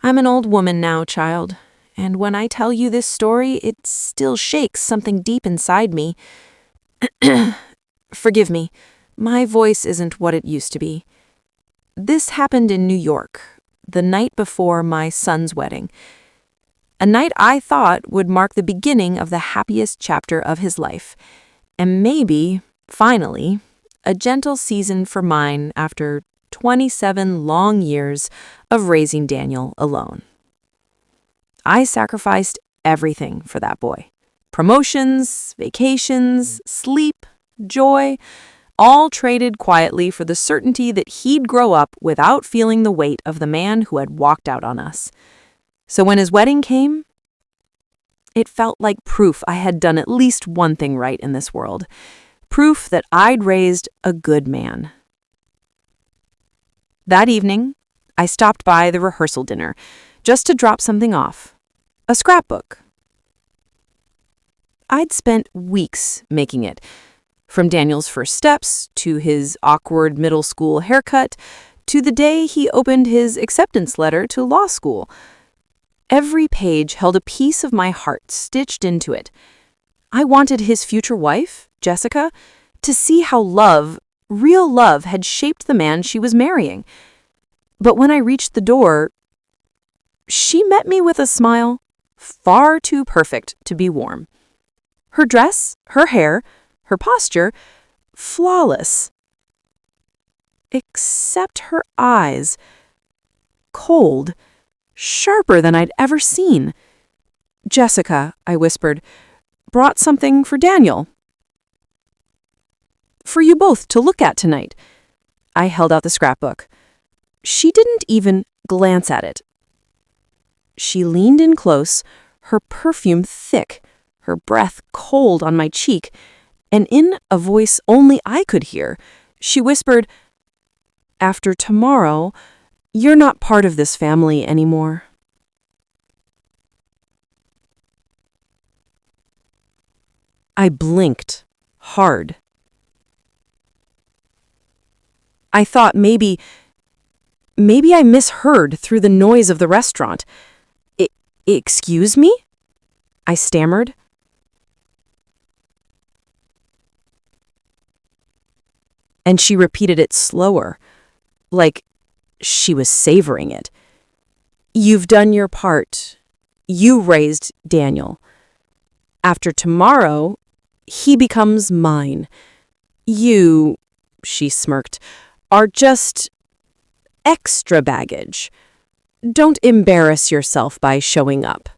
I'm an old woman now, child, and when I tell you this story, it still shakes something deep inside me. Forgive me, my voice isn't what it used to be. This happened in New York, the night before my son's wedding. A night I thought would mark the beginning of the happiest chapter of his life, and maybe, finally, a gentle season for mine after 27 long years of raising Daniel alone. I sacrificed everything for that boy. Promotions, vacations, sleep, joy, all traded quietly for the certainty that he'd grow up without feeling the weight of the man who had walked out on us. So when his wedding came, it felt like proof I had done at least one thing right in this world. Proof that I'd raised a good man. That evening, I stopped by the rehearsal dinner just to drop something off. A scrapbook. I'd spent weeks making it, from Daniel's first steps to his awkward middle school haircut to the day he opened his acceptance letter to law school. Every page held a piece of my heart stitched into it. I wanted his future wife, Jessica, to see how love, real love, had shaped the man she was marrying. But when I reached the door, she met me with a smile far too perfect to be warm. Her dress, her hair, her posture, flawless. Except her eyes, cold, sharper than I'd ever seen. "Jessica," I whispered, "brought something for Daniel. For you both to look at tonight." I held out the scrapbook. She didn't even glance at it. She leaned in close, her perfume thick, her breath cold on my cheek, and in a voice only I could hear, she whispered, "After tomorrow, you're not part of this family anymore." I blinked, hard. I thought maybe I misheard through the noise of the restaurant. Excuse me?" I stammered. And she repeated it slower, like she was savoring it. "You've done your part. You raised Daniel. After tomorrow, he becomes mine. You," she smirked, "are just extra baggage. Don't embarrass yourself by showing up."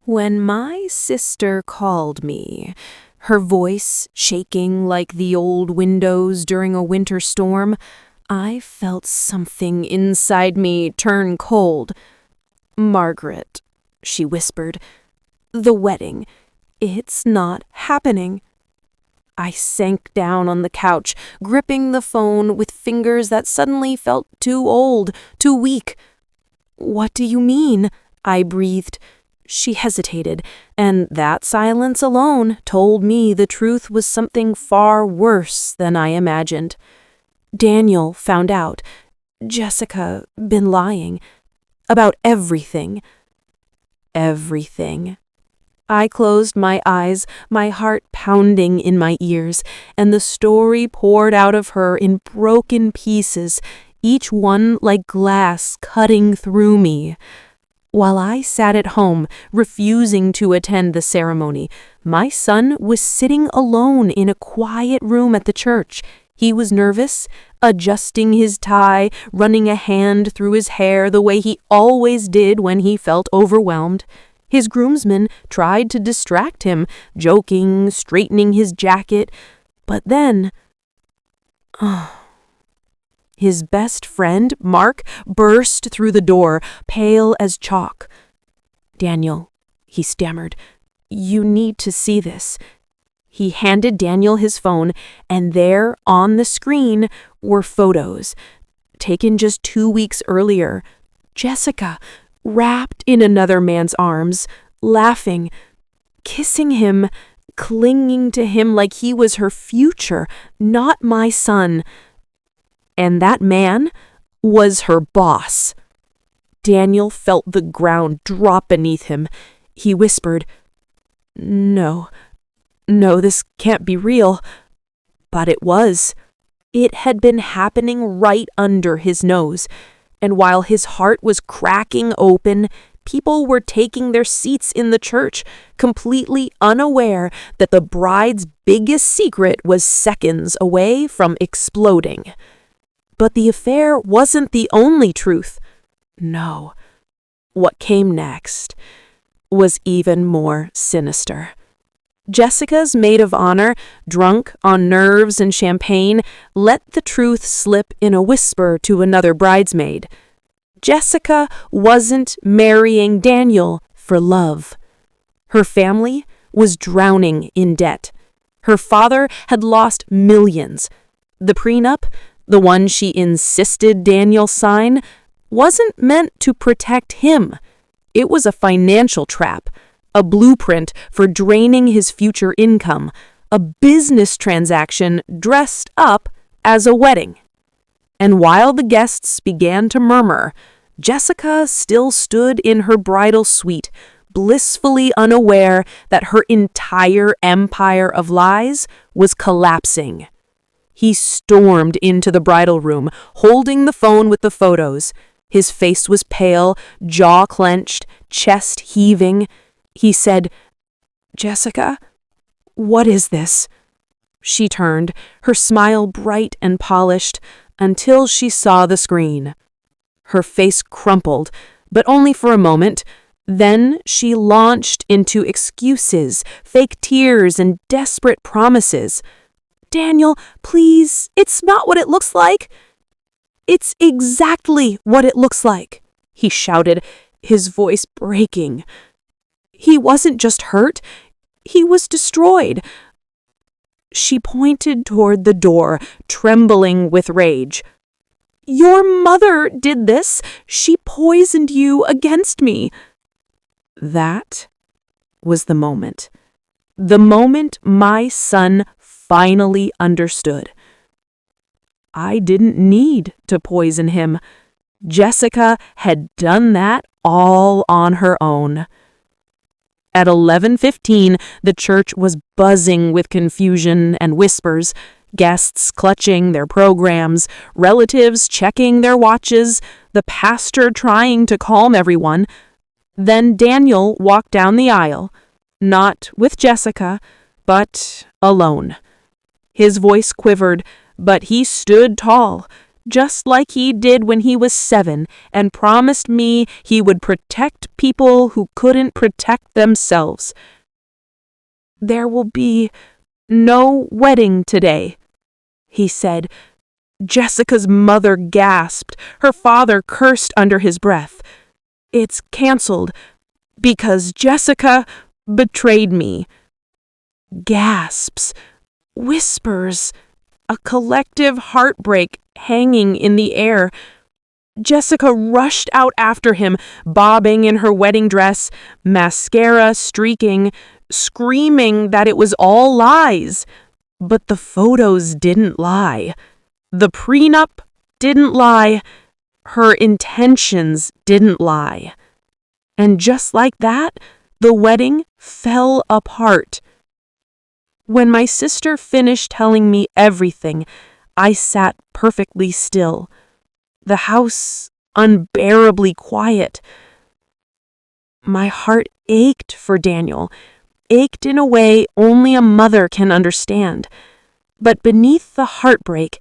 When my sister called me, her voice shaking like the old windows during a winter storm, I felt something inside me turn cold. "Margaret," she whispered, "the wedding, it's not happening." I sank down on the couch, gripping the phone with fingers that suddenly felt too old, too weak. "What do you mean?" I breathed. She hesitated, and that silence alone told me the truth was something far worse than I imagined. Daniel found out. Jessica been lying. About everything. Everything. I closed my eyes, my heart pounding in my ears, and the story poured out of her in broken pieces, each one like glass cutting through me. While I sat at home, refusing to attend the ceremony, my son was sitting alone in a quiet room at the church. He was nervous, adjusting his tie, running a hand through his hair the way he always did when he felt overwhelmed. His groomsmen tried to distract him, joking, straightening his jacket. But then, his best friend, Mark, burst through the door, pale as chalk. "Daniel," he stammered, "you need to see this." He handed Daniel his phone, and there, on the screen, were photos, taken just 2 weeks earlier. Jessica, wrapped in another man's arms, laughing, kissing him, clinging to him like he was her future, not my son. And that man was her boss. Daniel felt the ground drop beneath him. He whispered, No, this can't be real." But it was. It had been happening right under his nose. And while his heart was cracking open, people were taking their seats in the church, completely unaware that the bride's biggest secret was seconds away from exploding. But the affair wasn't the only truth. No. What came next was even more sinister. Jessica's maid of honor, drunk on nerves and champagne, let the truth slip in a whisper to another bridesmaid. Jessica wasn't marrying Daniel for love. Her family was drowning in debt. Her father had lost millions. The prenup, the one she insisted Daniel sign, wasn't meant to protect him. It was a financial trap, a blueprint for draining his future income, a business transaction dressed up as a wedding. And while the guests began to murmur, Jessica still stood in her bridal suite, blissfully unaware that her entire empire of lies was collapsing. He stormed into the bridal room, holding the phone with the photos. His face was pale, jaw clenched, chest heaving. He said, "Jessica, what is this?" She turned, her smile bright and polished, until she saw the screen. Her face crumpled, but only for a moment. Then she launched into excuses, fake tears, and desperate promises. "Daniel, please, it's not what it looks like." "It's exactly what it looks like," he shouted, his voice breaking. "He wasn't just hurt, he was destroyed." She pointed toward the door, trembling with rage. "Your mother did this. She poisoned you against me." That was the moment. The moment my son finally understood. I didn't need to poison him. Jessica had done that all on her own. At 11:15, the church was buzzing with confusion and whispers, guests clutching their programs, relatives checking their watches, the pastor trying to calm everyone. Then Daniel walked down the aisle, not with Jessica, but alone. His voice quivered, but he stood tall, just like he did when he was 7, and promised me he would protect people who couldn't protect themselves. There will be no wedding today, he said. Jessica's mother gasped. Her father cursed under his breath. It's canceled because Jessica betrayed me. Gasps, whispers, a collective heartbreak hanging in the air. Jessica rushed out after him, bobbing in her wedding dress, mascara streaking, screaming that it was all lies. But the photos didn't lie. The prenup didn't lie. Her intentions didn't lie. And just like that, the wedding fell apart. When my sister finished telling me everything, I sat perfectly still. The house unbearably quiet. My heart ached for Daniel, ached in a way only a mother can understand. But beneath the heartbreak,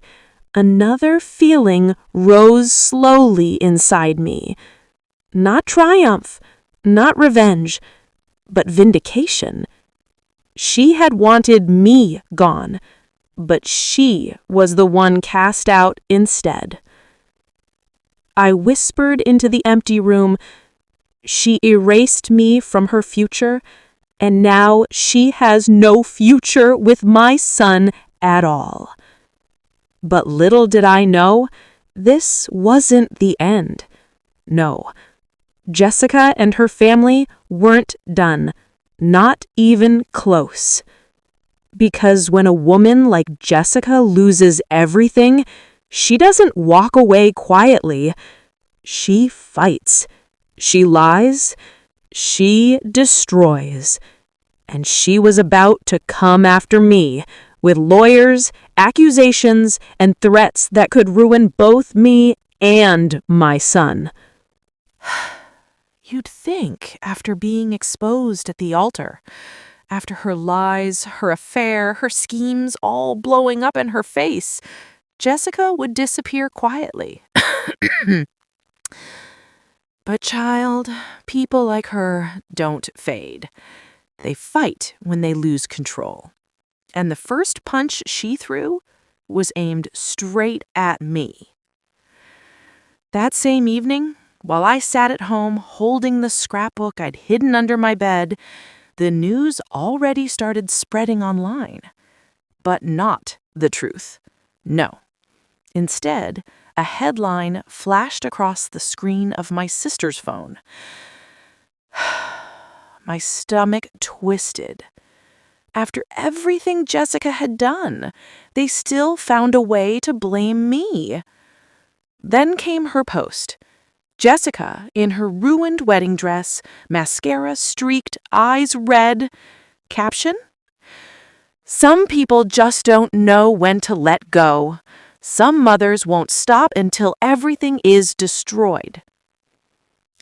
another feeling rose slowly inside me. Not triumph, not revenge, but vindication. She had wanted me gone, but she was the one cast out instead. I whispered into the empty room, she erased me from her future, and now she has no future with my son at all. But little did I know, this wasn't the end. No, Jessica and her family weren't done, not even close. Because when a woman like Jessica loses everything, she doesn't walk away quietly. She fights. She lies. She destroys. And she was about to come after me with lawyers, accusations, and threats that could ruin both me and my son. You'd think, after being exposed at the altar, after her lies, her affair, her schemes all blowing up in her face, Jessica would disappear quietly. But child, people like her don't fade. They fight when they lose control. And the first punch she threw was aimed straight at me. That same evening, while I sat at home holding the scrapbook I'd hidden under my bed, the news already started spreading online. But not the truth. No. Instead, a headline flashed across the screen of my sister's phone. My stomach twisted. After everything Jessica had done, they still found a way to blame me. Then came her post. Jessica, in her ruined wedding dress, mascara streaked, eyes red. Caption? Some people just don't know when to let go. Some mothers won't stop until everything is destroyed.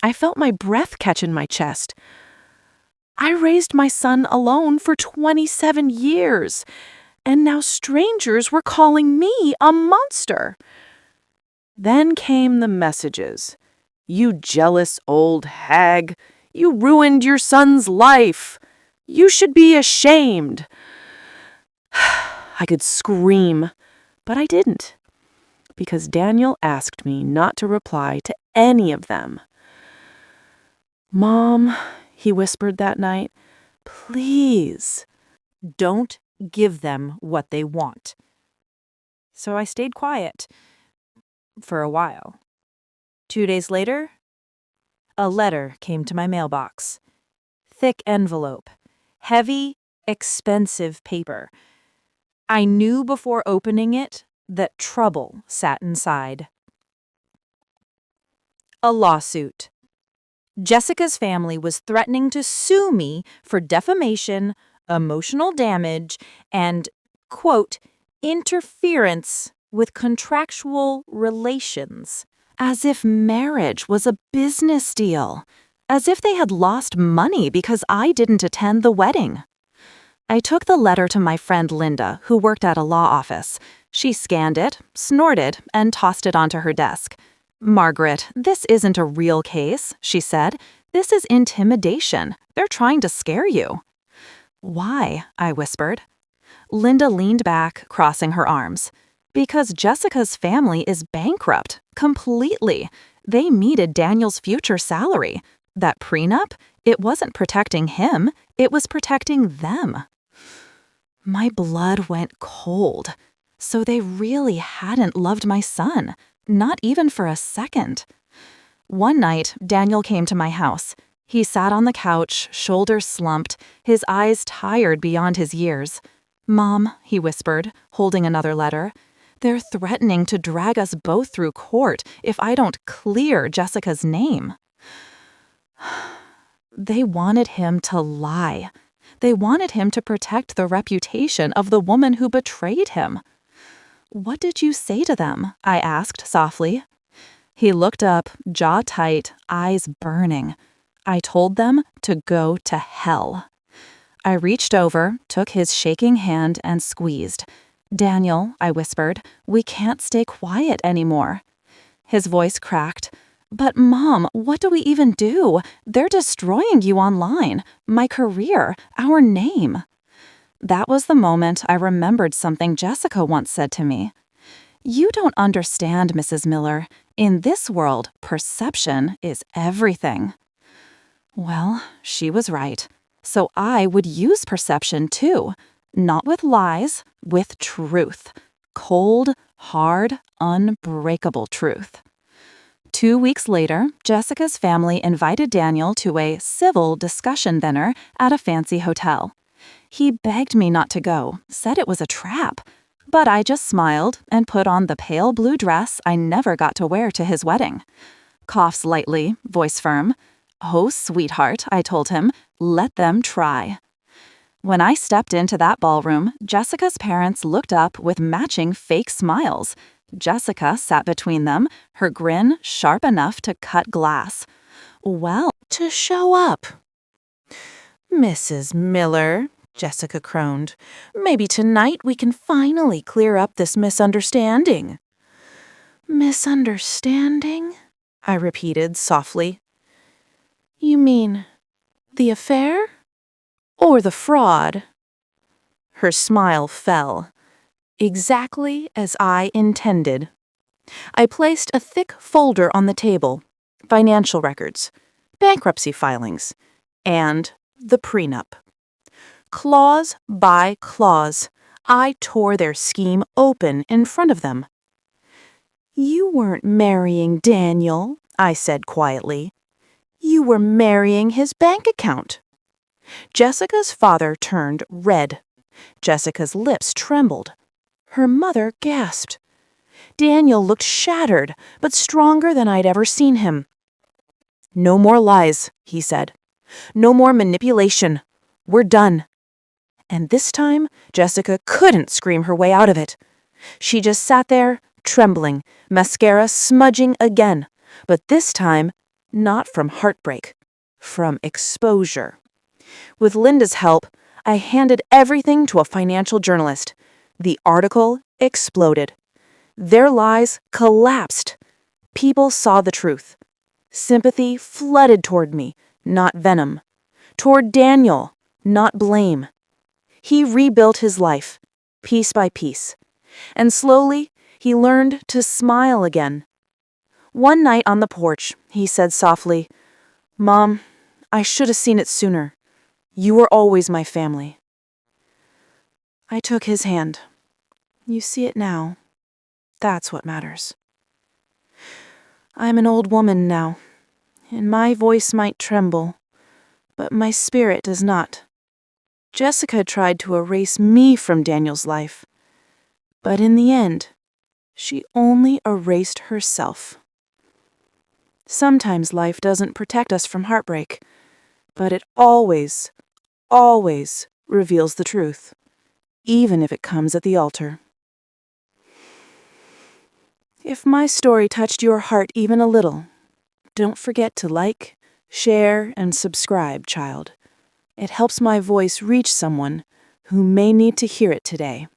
I felt my breath catch in my chest. I raised my son alone for 27 years, and now strangers were calling me a monster. Then came the messages. You jealous old hag. You ruined your son's life. You should be ashamed. I could scream, but I didn't, because Daniel asked me not to reply to any of them. Mom, he whispered that night, please, don't give them what they want. So I stayed quiet for a while. 2 days later, a letter came to my mailbox. Thick envelope, heavy, expensive paper. I knew before opening it that trouble sat inside. A lawsuit. Jessica's family was threatening to sue me for defamation, emotional damage, and, quote, interference with contractual relations. As if marriage was a business deal. As if they had lost money because I didn't attend the wedding. I took the letter to my friend Linda, who worked at a law office. She scanned it, snorted, and tossed it onto her desk. "Margaret, this isn't a real case," she said. "This is intimidation. They're trying to scare you." "Why?" I whispered. Linda leaned back, crossing her arms. "Because Jessica's family is bankrupt, completely. They needed Daniel's future salary. That prenup, it wasn't protecting him, it was protecting them." My blood went cold. So they really hadn't loved my son, not even for a second. One night, Daniel came to my house. He sat on the couch, shoulders slumped, his eyes tired beyond his years. "Mom," he whispered, holding another letter, "they're threatening to drag us both through court if I don't clear Jessica's name." They wanted him to lie. They wanted him to protect the reputation of the woman who betrayed him. "What did you say to them?" I asked softly. He looked up, jaw tight, eyes burning. "I told them to go to hell." I reached over, took his shaking hand, and squeezed. "Daniel," I whispered, "we can't stay quiet anymore." His voice cracked. "But Mom, what do we even do? They're destroying you online. My career, our name." That was the moment I remembered something Jessica once said to me. "You don't understand, Mrs. Miller. In this world, perception is everything." Well, she was right. So I would use perception too. Not with lies, with truth. Cold, hard, unbreakable truth. 2 weeks later, Jessica's family invited Daniel to a civil discussion dinner at a fancy hotel. He begged me not to go, said it was a trap. But I just smiled and put on the pale blue dress I never got to wear to his wedding. Coughs lightly, voice firm. "Oh, sweetheart," I told him, "let them try." When I stepped into that ballroom, Jessica's parents looked up with matching fake smiles. Jessica sat between them, her grin sharp enough to cut glass. "Well, to show up." "Mrs. Miller," Jessica crooned, "maybe tonight we can finally clear up this misunderstanding." "Misunderstanding?" I repeated softly. "You mean the affair? Or the fraud?" Her smile fell. Exactly as I intended. I placed a thick folder on the table. Financial records, bankruptcy filings, and the prenup. Clause by clause, I tore their scheme open in front of them. "You weren't marrying Daniel," I said quietly. "You were marrying his bank account." Jessica's father turned red. Jessica's lips trembled. Her mother gasped. Daniel looked shattered, but stronger than I'd ever seen him. "No more lies," he said. "No more manipulation. We're done." And this time, Jessica couldn't scream her way out of it. She just sat there, trembling, mascara smudging again, but this time, not from heartbreak, from exposure. With Linda's help, I handed everything to a financial journalist. The article exploded. Their lies collapsed. People saw the truth. Sympathy flooded toward me, not venom. Toward Daniel, not blame. He rebuilt his life, piece by piece. And slowly, he learned to smile again. One night on the porch, he said softly, "Mom, I should have seen it sooner. You were always my family." I took his hand. "You see it now. That's what matters." I'm an old woman now, and my voice might tremble, but my spirit does not. Jessica tried to erase me from Daniel's life, but in the end, she only erased herself. Sometimes life doesn't protect us from heartbreak, but it always, always reveals the truth, even if it comes at the altar. If my story touched your heart even a little, don't forget to like, share, and subscribe, child. It helps my voice reach someone who may need to hear it today.